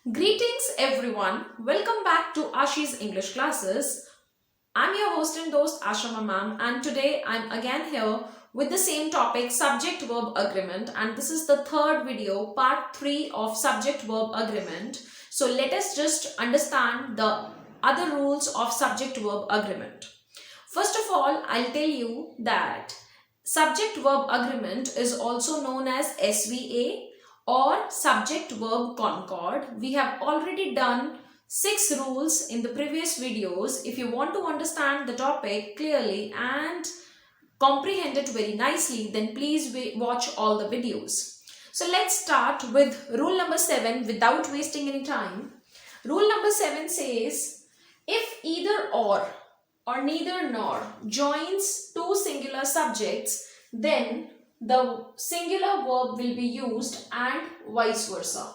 Greetings everyone. Welcome back to Ashi's English classes. I'm your host and host Asha Ma'am, and today I'm again here with the same topic, subject verb agreement, and this is the third video, part 3 of subject verb agreement. So let us just understand the other rules of subject verb agreement. First of all, I'll tell you that subject verb agreement is also known as SVA or subject verb concord. We have already done 6 rules in the previous videos. If you want to understand the topic clearly and comprehend it very nicely, then please watch all the videos. So let's start with rule number 7 without wasting any time. Rule number 7 says, if either or neither nor joins two singular subjects, then the singular verb will be used and vice versa.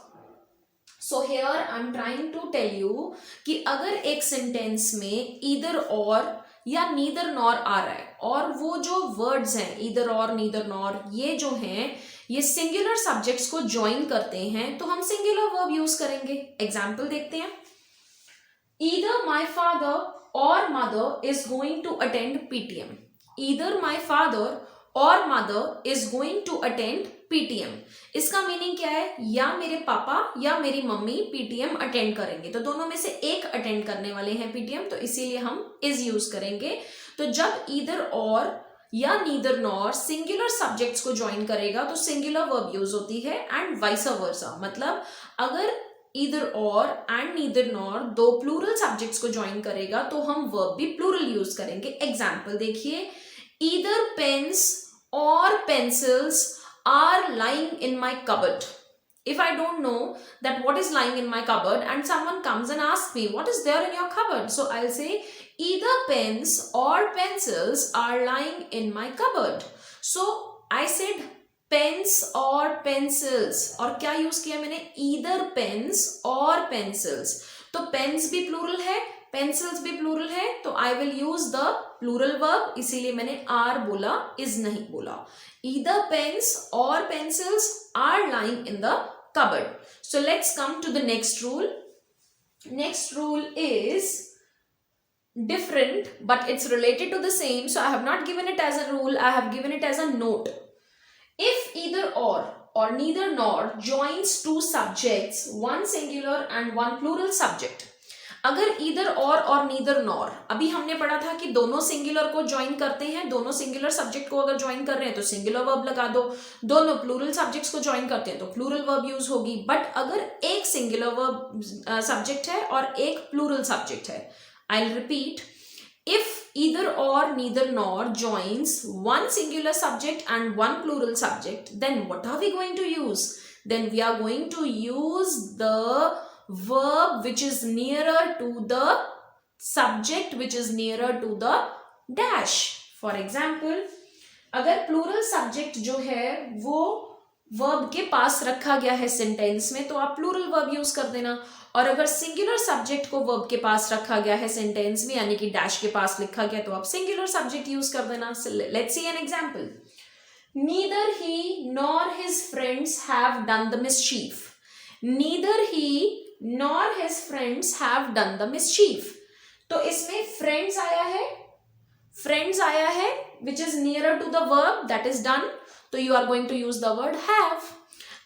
So here I am trying to tell you कि अगर एक sentence में either or या neither nor आ रहा है और वो जो words हैं either or neither nor ये जो हैं ये singular subjects को join करते हैं तो हम singular verb use करेंगे. Example देखते हैं. Either my father or mother is going to attend PTM. Either my father और mother is going to attend PTM. इसका मीनिंग क्या है? या मेरे पापा या मेरी मम्मी पीटीएम अटेंड करेंगे. तो दोनों में से एक अटेंड करने वाले हैं पीटीएम, तो इसीलिए हम इज यूज करेंगे. तो जब ईदर और या नीदर नॉर सिंगुलर सब्जेक्ट्स को ज्वाइन करेगा तो सिंगुलर वर्ब यूज होती है एंड वाइस वर्सा. मतलब अगर ईदर और एंड नीदर नॉर दो प्लूरल सब्जेक्ट्स को ज्वाइन करेगा तो हम वर्ब भी प्लूरल यूज करेंगे. एग्जाम्पल देखिए, either pens or pencils are lying in my cupboard. If I don't know that what is lying in my cupboard and someone comes and asks me what is there in your cupboard, so I'll say either pens or pencils are lying in my cupboard. So I said pens or pencils और क्या use किया मैंने? either pens or pencils. तो pens भी plural है, pencils भी plural है, तो I will use the plural verb, इसीलिए मैंने आर बोला, इज नहीं बोला. ईदर पेन्स और pencils are lying in the cupboard. So let's come to the next rule. Next rule is different but it's related to the same, so I have not given it as a rule, I have given it as a note. If either or neither nor joins two subjects, one singular and one plural subject, अगर either और neither nor, अभी हमने पढ़ा था कि दोनों singular को join करते हैं, दोनों सिंगुलर सब्जेक्ट को अगर ज्वाइन कर रहे हैं तो सिंगुलर वर्ब लगा दो, दोनों प्लूरल सब्जेक्ट्स को ज्वाइन करते हैं तो प्लूरल वर्ब यूज होगी. बट अगर एक सिंगुलर वर्ब सब्जेक्ट है और एक प्लूरल सब्जेक्ट है, I will repeat, if either or neither nor joins one singular subject and one plural subject, then what are we going to use? Then we are going to use the verb which is nearer to the subject which is nearer to the dash. For example, अगर plural subject जो है वो verb के पास रखा गया है sentence में तो आप plural verb use कर देना, और अगर singular subject को verb के पास रखा गया है sentence में यानी कि dash के पास लिखा गया तो आप singular subject use कर देना. So let's see an example. Neither he nor his friends have done the mischief. Neither he nor his friends have done the mischief. तो इसमें friends आया है which is nearer to the verb that is done, तो you are going to use the word have.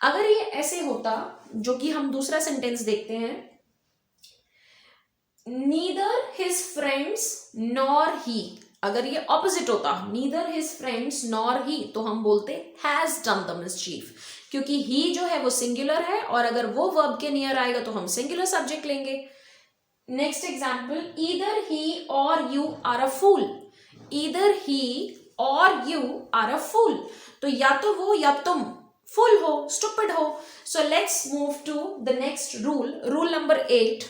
अगर ये ऐसे होता, जो कि हम दूसरा सेंटेंस देखते हैं, neither his friends nor he, अगर ये ऑपोजिट होता neither his friends nor he, तो हम बोलते has done the mischief, क्योंकि he जो है वो सिंगुलर है और अगर वो वर्ब के नियर आएगा तो हम सिंगुलर सब्जेक्ट लेंगे. Next example, either he or you are a fool. either he or you are a fool, तो या तो वो या तुम फुल हो, स्टूपिड हो. So let's move to the next rule. Rule number 8.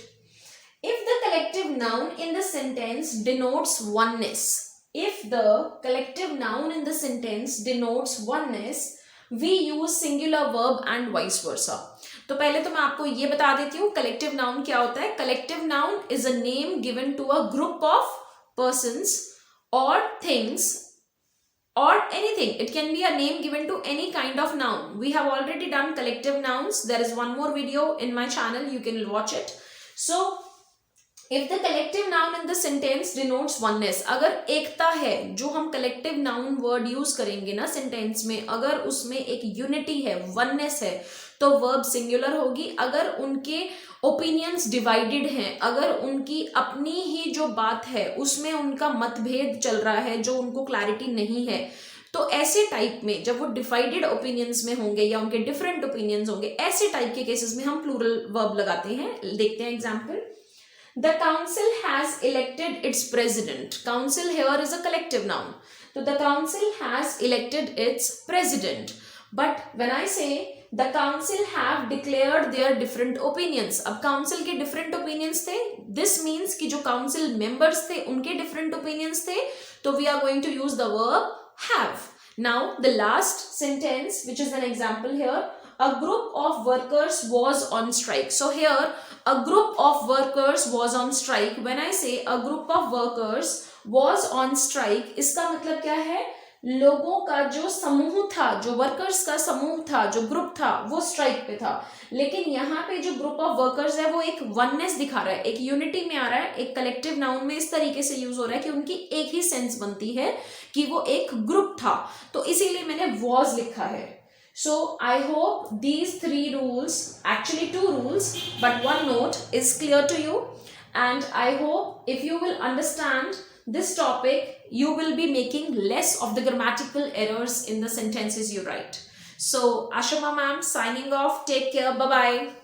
If the collective noun in the sentence denotes oneness, if the collective noun in the sentence denotes oneness, we use singular verb and vice versa. तो पहले तो मैं आपको ये बता देती हूँ collective noun क्या होता है. Collective noun is a name given to a group of persons or things or anything. It can be a name given to any kind of noun. We have already done collective nouns. There is one more video in my channel, you can watch it. So if the collective noun in the sentence denotes oneness, अगर एकता है, जो हम collective noun word use करेंगे ना sentence में, अगर उसमें एक unity है, oneness है, तो verb singular होगी. अगर उनके ओपिनियंस डिवाइडेड हैं, अगर उनकी अपनी ही जो बात है उसमें उनका मतभेद चल रहा है, जो उनको क्लैरिटी नहीं है, तो ऐसे टाइप में जब वो डिवाइडेड ओपिनियंस में होंगे या उनके डिफरेंट ओपिनियंस होंगे, ऐसे टाइप के केसेस में हम प्लूरल वर्ब लगाते हैं. देखते हैं example. The council has elected its president. Council here is a collective noun. So the council has elected its president. But when I say the council have declared their different opinions, अब council के different opinions थे, this means कि जो council members थे उनके different opinions थे, तो we are going to use the verb have. Now the last sentence, which is an example here, a group of workers was on strike. So here a group of workers was on strike. When I say a group of workers was on strike, इसका मतलब क्या है, लोगों का जो समूह था, जो वर्कर्स का समूह था, जो ग्रुप था, वो स्ट्राइक पे था. लेकिन यहाँ पे जो ग्रुप ऑफ वर्कर्स है वो एक वननेस दिखा रहा है, एक यूनिटी में आ रहा है, एक कलेक्टिव नाउन में इस तरीके से यूज हो रहा है कि उनकी एक ही सेंस बनती है कि वो एक ग्रुप था, तो इसीलिए मैंने वॉज लिखा है. So I hope these 3 rules, actually 2 rules, but 1 note is clear to you, and I hope if you will understand this topic, you will be making less of the grammatical errors in the sentences you write. So Ashama ma'am signing off. Take care. Bye bye.